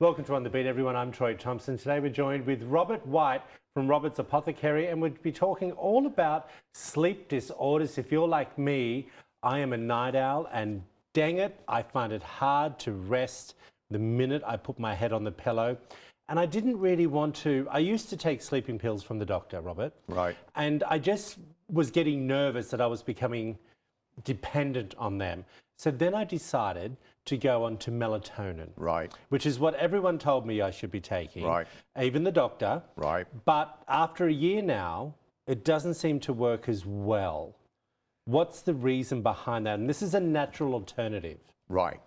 Welcome to On the Beat, everyone. I'm Troy Thompson. Today we're joined with Robert White from Robert's Apothecary, and we'll be talking all about sleep disorders. If you're like me, I am a night owl, and dang it, I find it hard to rest the minute I put my head on the pillow. And I didn't really want to. I used to take sleeping pills from the doctor, Robert. Right. And I just was getting nervous that I was becoming dependent on them. So then I decided to go on to melatonin. Right. Which is what everyone told me I should be taking. Right. Even the doctor. Right. But after a year now, it doesn't seem to work as well. What's the reason behind that? And this is a natural alternative. Right.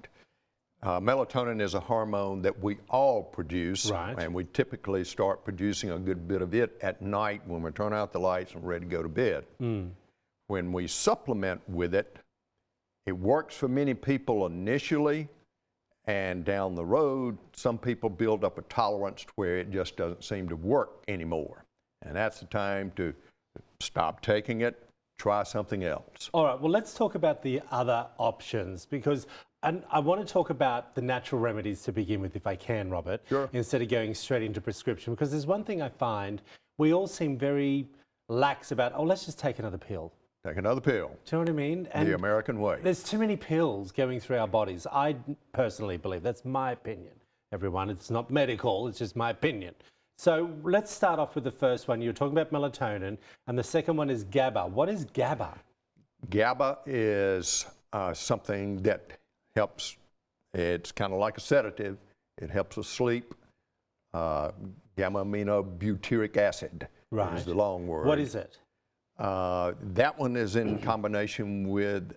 Melatonin is a hormone that we all produce, Right. and we typically start producing a good bit of it at night when we turn out the lights and ready to go to bed. When we supplement with it, it works for many people initially, and down the road, some people build up a tolerance to where it just doesn't seem to work anymore. And that's the time to stop taking it, try something else. All right, well, let's talk about the other options, because I want to talk about the natural remedies to begin with, if I can, Robert, Sure. instead of going straight into prescription, because there's one thing I find, we all seem very lax about, oh, let's just take another pill. Take another pill. Do you know what I mean? And the American way. there's too many pills going through our bodies. I personally believe, that's my opinion, everyone. It's not medical, it's just my opinion. So let's start off with the first one. You're talking about melatonin, and the second one is GABA. What is GABA? GABA is something that helps. It's kind of like a sedative. It helps us sleep. Gamma-aminobutyric acid Right. is the long word. What is it? That one is in combination with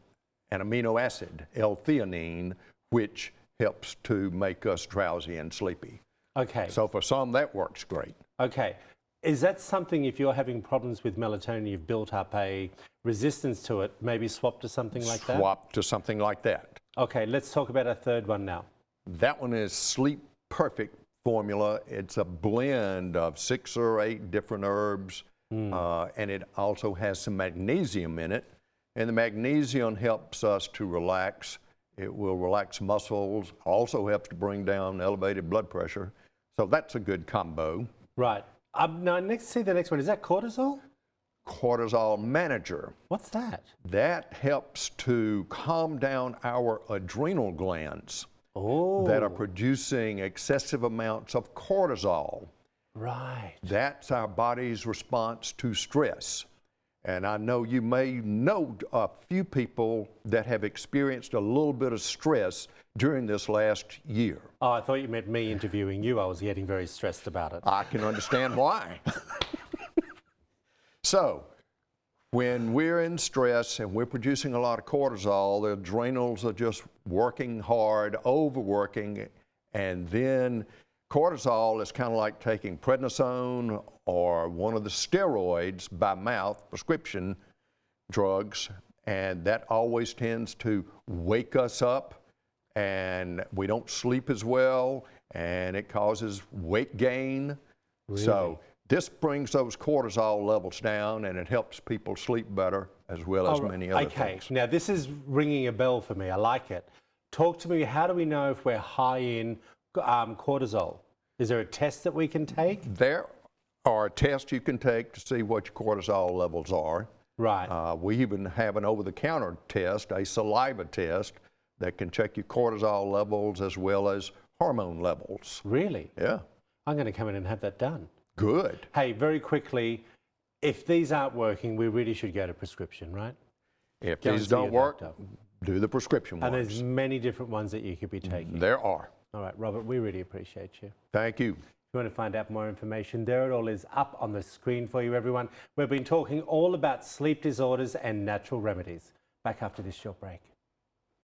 an amino acid, L-theanine, which helps to make us drowsy and sleepy. Okay. So for some, that works great. Okay. Is that something, if you're having problems with melatonin, you've built up a resistance to it, maybe swap to something like that? Swap to something like that. Okay, let's talk about a third one now. That one is Sleep Perfect formula. It's a blend of 6 or 8 different herbs, and it also has some magnesium in it. And the magnesium helps us to relax. It will relax muscles, also helps to bring down elevated blood pressure. So that's a good combo. Right. Now, see the next one. Is that cortisol? Cortisol Manager. What's that? That helps to calm down our adrenal glands that are producing excessive amounts of cortisol. Right. That's our body's response to stress. And I know you may know a few people that have experienced a little bit of stress during this last year. Oh, I thought you meant me interviewing you. I was getting very stressed about it. I can understand why. So, when we're in stress and we're producing a lot of cortisol, the adrenals are just working hard, overworking, and then cortisol is kind of like taking prednisone or one of the steroids by mouth, prescription drugs, and that always tends to wake us up, and we don't sleep as well, and it causes weight gain. Really? So this brings those cortisol levels down, and it helps people sleep better as well as many other things. Now this is ringing a bell for me. I like it. Talk to me. How do we know if we're high in cortisol? Is there a test that we can take? There are tests you can take to see what your cortisol levels are. Right. We even have an over-the-counter test, a saliva test, that can check your cortisol levels as well as hormone levels. Really? Yeah. I'm going to come in and have that done. Good. Hey, very quickly, if these aren't working, we really should go to prescription, right? If Go and these see don't your work, doctor. do the prescription And ones. there's many different ones that you could be taking. There are. All right, Robert, we really appreciate you. Thank you. If you want to find out more information, there it all is up on the screen for you, everyone. We've been talking all about sleep disorders and natural remedies. Back after this short break.